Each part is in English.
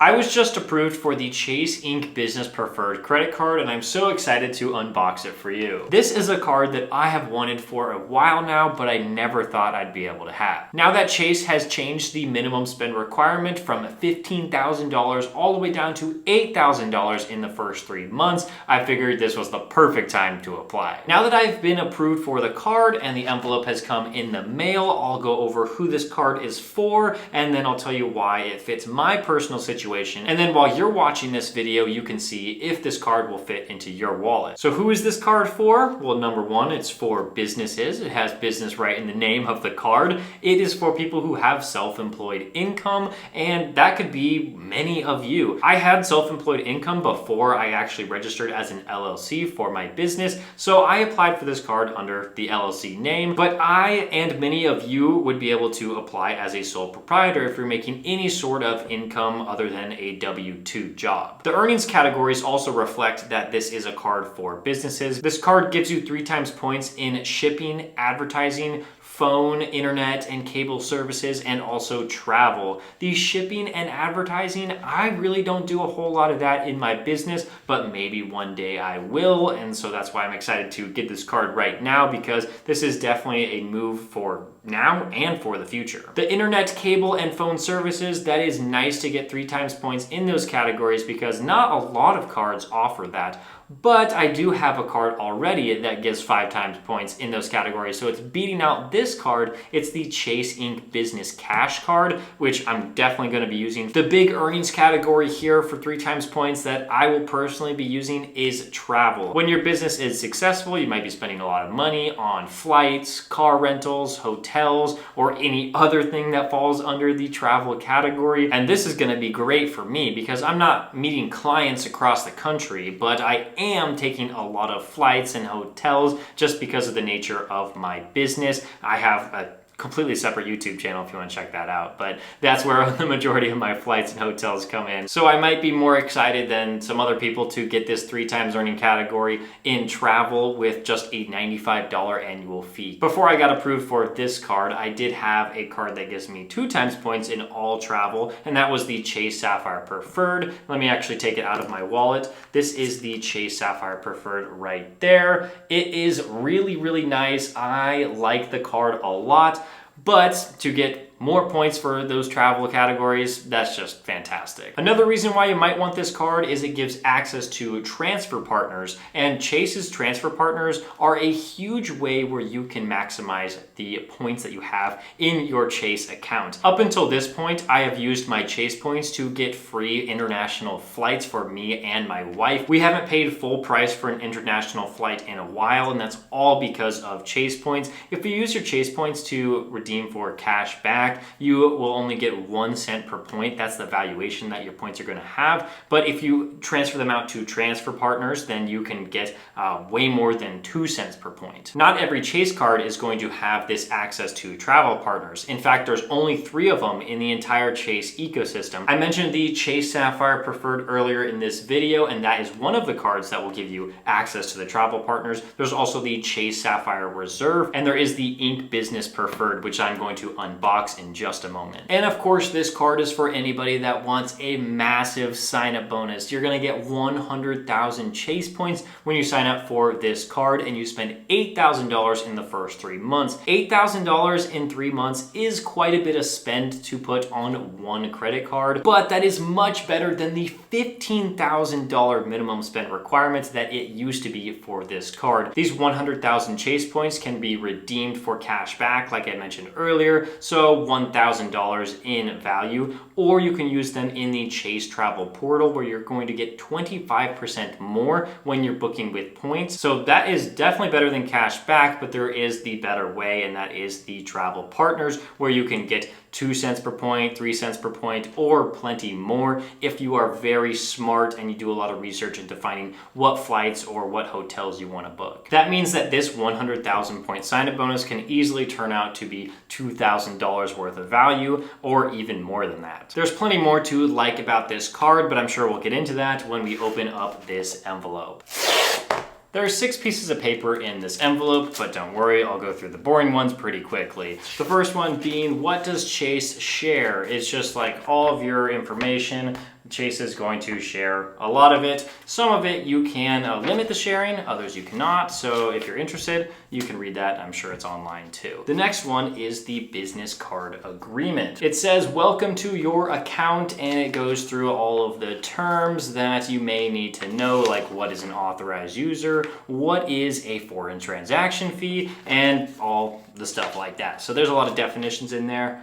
I was just approved for the Chase Ink Business Preferred credit card, and I'm so excited to unbox it for you. This is a card that I have wanted for a while now, but I never thought I'd be able to have. Now that Chase has changed the minimum spend requirement from $15,000 all the way down to $8,000 in the first 3 months, I figured this was the perfect time to apply. Now that I've been approved for the card and the envelope has come in the mail, I'll go over who this card is for, and then I'll tell you why it fits my personal situation. And then while you're watching this video, you can see if this card will fit into your wallet. So who is this card for? Well, number one, it's for businesses. It has business right in the name of the card. It is for people who have self-employed income, and that could be many of you. I had self-employed income before I actually registered as an LLC for my business, so I applied for this card under the LLC name, but I and many of you would be able to apply as a sole proprietor if you're making any sort of income other than a W-2 job. The earnings categories also reflect that this is a card for businesses. This card gives you 3 times points in shipping, advertising, phone, internet, and cable services, and also travel. The shipping and advertising, I really don't do a whole lot of that in my business, but maybe one day I will, and so that's why I'm excited to get this card right now, because this is definitely a move for now and for the future. The internet, cable, and phone services, that is nice to get 3 times points in those categories because not a lot of cards offer that. But I do have a card already that gives 5 times points in those categories. So it's beating out this card. It's the Chase Ink Business Cash card, which I'm definitely going to be using. The big earnings category here for 3 times points that I will personally be using is travel. When your business is successful, you might be spending a lot of money on flights, car rentals, hotels, or any other thing that falls under the travel category. And this is going to be great for me because I'm not meeting clients across the country, but I am taking a lot of flights and hotels just because of the nature of my business. I have a completely separate YouTube channel if you want to check that out, but that's where the majority of my flights and hotels come in. So I might be more excited than some other people to get this 3 times earning category in travel with just a $95 annual fee. Before I got approved for this card, I did have a card that gives me 2 times points in all travel, and that was the Chase Sapphire Preferred. Let me actually take it out of my wallet. This is the Chase Sapphire Preferred right there. It is really, really nice. I like the card a lot. But to get more points for those travel categories, that's just fantastic. Another reason why you might want this card is it gives access to transfer partners, and Chase's transfer partners are a huge way where you can maximize the points that you have in your Chase account. Up until this point, I have used my Chase points to get free international flights for me and my wife. We haven't paid full price for an international flight in a while, and that's all because of Chase points. If you use your Chase points to redeem for cash back, you will only get 1 cent per point. That's the valuation that your points are going to have. But if you transfer them out to transfer partners, then you can get way more than 2 cents per point. Not every Chase card is going to have this access to travel partners. In fact, there's only 3 of them in the entire Chase ecosystem. I mentioned the Chase Sapphire Preferred earlier in this video, and that is one of the cards that will give you access to the travel partners. There's also the Chase Sapphire Reserve, and there is the Ink Business Preferred, which I'm going to unbox in just a moment. And of course, this card is for anybody that wants a massive sign-up bonus. You're gonna get 100,000 Chase points when you sign up for this card, and you spend $8,000 in the first 3 months. $8,000 in 3 months is quite a bit of spend to put on one credit card, but that is much better than the $15,000 minimum spend requirements that it used to be for this card. These 100,000 Chase points can be redeemed for cash back, like I mentioned earlier, so $1,000 in value, or you can use them in the Chase Travel Portal where you're going to get 25% more when you're booking with points. So that is definitely better than cash back, but there is the better way, and that is the travel partners where you can get 2 cents per point, 3 cents per point, or plenty more if you are very smart and you do a lot of research into finding what flights or what hotels you want to book. That means that this 100,000 point sign-up bonus can easily turn out to be $2,000 worth of value, or even more than that. There's plenty more to like about this card, but I'm sure we'll get into that when we open up this envelope. There are 6 pieces of paper in this envelope, but don't worry, I'll go through the boring ones pretty quickly. The first one being, what does Chase share? It's just like all of your information Chase is going to share a lot of it. Some of it you can limit the sharing, others you cannot. So if you're interested, you can read that. I'm sure it's online too. The next one is the business card agreement. It says, welcome to your account, and it goes through all of the terms that you may need to know, like what is an authorized user, what is a foreign transaction fee, and all the stuff like that. So there's a lot of definitions in there.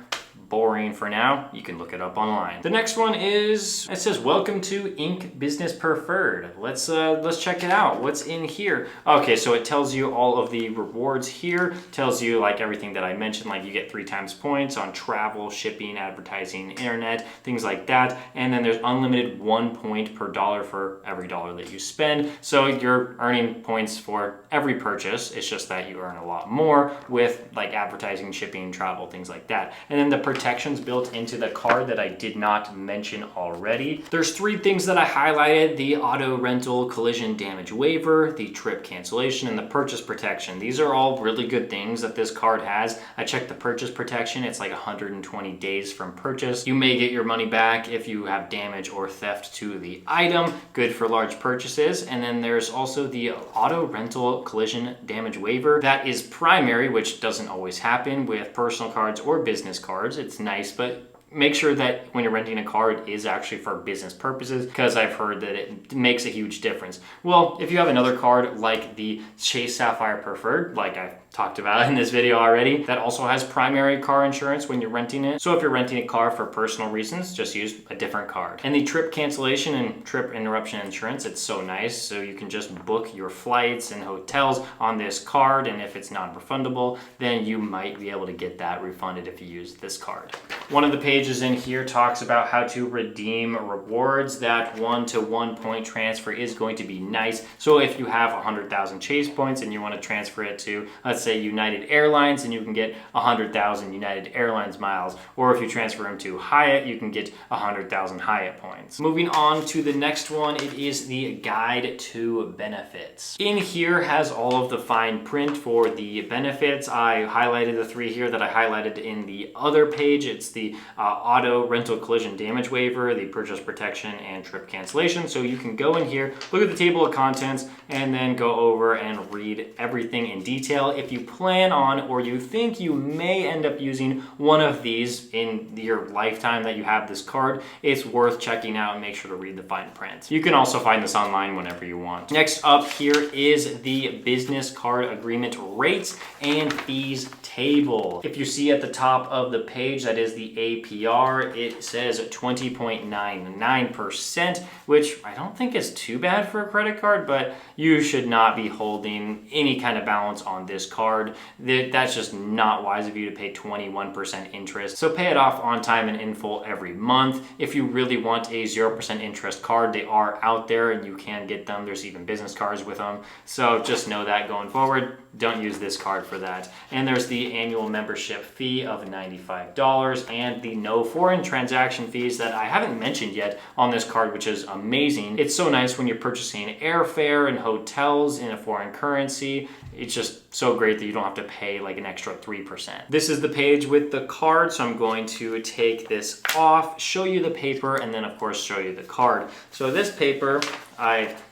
Boring for now, you can look it up online. The next one is, it says, welcome to Inc. Business Preferred. Let's check it out. What's in here? Okay, so it tells you all of the rewards here, tells you like everything that I mentioned, like you get 3 times points on travel, shipping, advertising, internet, things like that. And then there's unlimited 1 point per dollar for every dollar that you spend. So you're earning points for every purchase. It's just that you earn a lot more with like advertising, shipping, travel, things like that. And then the protections built into the card that I did not mention already. There's 3 things that I highlighted: the auto rental collision damage waiver, the trip cancellation, and the purchase protection. These are all really good things that this card has. I checked the purchase protection. It's like 120 days from purchase. You may get your money back if you have damage or theft to the item. Good for large purchases. And then there's also the auto rental collision damage waiver. That is primary, which doesn't always happen with personal cards or business cards. It's nice, but make sure that when you're renting a car, it is actually for business purposes, because I've heard that it makes a huge difference. Well, if you have another card like the Chase Sapphire Preferred, like I've talked about in this video already, that also has primary car insurance when you're renting it. So if you're renting a car for personal reasons, just use a different card. And the trip cancellation and trip interruption insurance, it's so nice. So you can just book your flights and hotels on this card, and if it's non-refundable, then you might be able to get that refunded if you use this card. One of the pages in here talks about how to redeem rewards. That 1-to-1 point transfer is going to be nice. So if you have 100,000 Chase points and you want to transfer it to, let's say, United Airlines, and you can get 100,000 United Airlines miles, or if you transfer them to Hyatt, you can get 100,000 Hyatt points. Moving on to the next one, it is the guide to benefits. In here has all of the fine print for the benefits. I highlighted the 3 here that I highlighted in the other page. It's the auto rental collision damage waiver, the purchase protection, and trip cancellation. So you can go in here, look at the table of contents, and then go over and read everything in detail. If you plan on, or you think you may end up using one of these in your lifetime that you have this card, it's worth checking out and make sure to read the fine print. You can also find this online whenever you want. Next up here is the business card agreement rates and fees table. If you see at the top of the page, that is the APR, it says 20.99%, which I don't think is too bad for a credit card, but you should not be holding any kind of balance on this card. That's just not wise of you to pay 21% interest. So pay it off on time and in full every month. If you really want a 0% interest card, they are out there and you can get them. There's even business cards with them. So just know that going forward, don't use this card for that. And there's the annual membership fee of $95 and the no foreign transaction fees that I haven't mentioned yet on this card, which is amazing. It's so nice when you're purchasing airfare and hotels in a foreign currency. It's just so great that you don't have to pay like an extra 3%. This is the page with the card, so I'm going to take this off, show you the paper, and then of course show you the card. So this paper,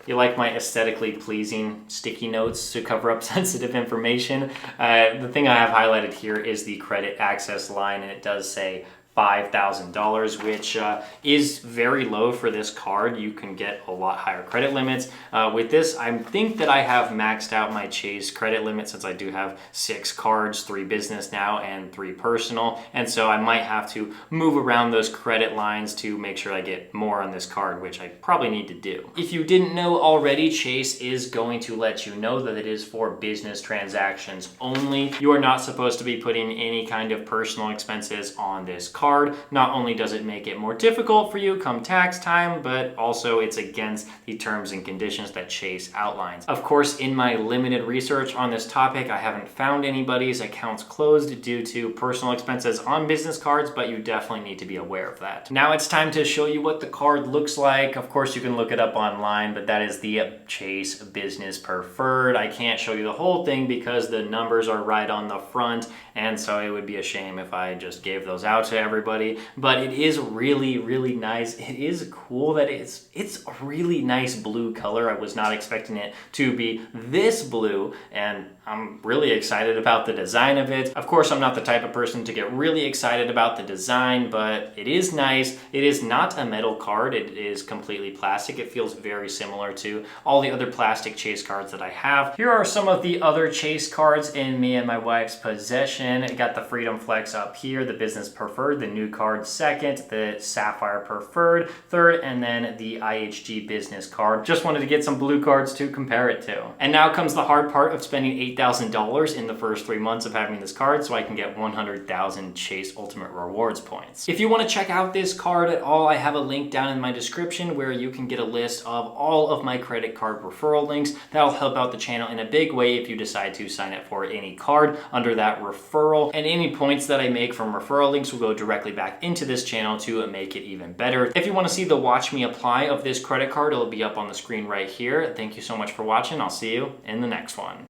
you like my aesthetically pleasing sticky notes to cover up sensitive information. The thing I have highlighted here is the credit access line, and it does say $5,000, which is very low for this card. You can get a lot higher credit limits. With this, I think that I have maxed out my Chase credit limit, since I do have 6 cards, 3 business now and 3 personal. And so I might have to move around those credit lines to make sure I get more on this card, which I probably need to do. If you didn't know already, Chase is going to let you know that it is for business transactions only. You are not supposed to be putting any kind of personal expenses on this card. Not only does it make it more difficult for you come tax time, but also it's against the terms and conditions that Chase outlines. Of course, in my limited research on this topic, I haven't found anybody's accounts closed due to personal expenses on business cards, but you definitely need to be aware of that. Now it's time to show you what the card looks like. Of course, you can look it up online, but that is the Chase Business Preferred. I can't show you the whole thing because the numbers are right on the front, and so it would be a shame if I just gave those out to everyone. everybody, but it is really, really nice. It is cool that it's a really nice blue color. I was not expecting it to be this blue, and I'm really excited about the design of it. Of course, I'm not the type of person to get really excited about the design, but it is nice. It is not a metal card. It is completely plastic. It feels very similar to all the other plastic Chase cards that I have. Here are some of the other Chase cards in me and my wife's possession. I got the Freedom Flex up here, the Business Preferred, the new card second, the Sapphire Preferred third, and then the IHG Business card. Just wanted to get some blue cards to compare it to. And now comes the hard part of spending $8,000 in the first 3 months of having this card so I can get 100,000 Chase Ultimate Rewards points. If you want to check out this card at all, I have a link down in my description where you can get a list of all of my credit card referral links. That'll help out the channel in a big way if you decide to sign up for any card under that referral. And any points that I make from referral links will go directly back into this channel to make it even better. If you want to see the watch me apply of this credit card, it'll be up on the screen right here. Thank you so much for watching. I'll see you in the next one.